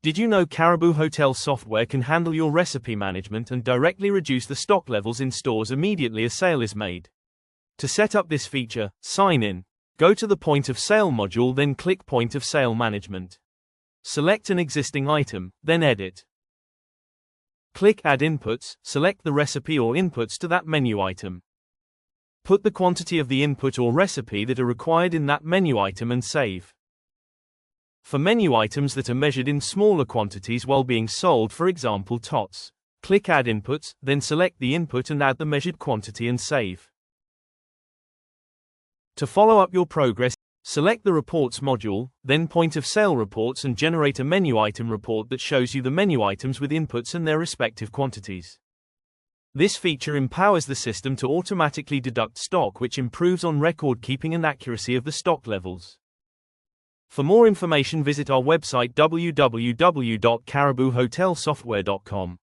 Did you know Karibu hotel software can handle your recipe management and directly reduce the stock levels in stores immediately a sale is made? To set up this feature, sign in. Go to the Point of Sale module, then click Point of Sale Management. Select an existing item, then edit. Click Add Inputs, select the recipe or inputs to that menu item. Put the quantity of the input or recipe that are required in that menu item and save. For menu items that are measured in smaller quantities while being sold, for example tots, click Add Inputs, then select the input and add the measured quantity and save. To follow up your progress, select the Reports module, then Point of Sale Reports and generate a menu item report that shows you the menu items with inputs and their respective quantities. This feature empowers the system to automatically deduct stock, which improves on record keeping and accuracy of the stock levels. For more information, visit our website www.karibuhotelsoftware.com.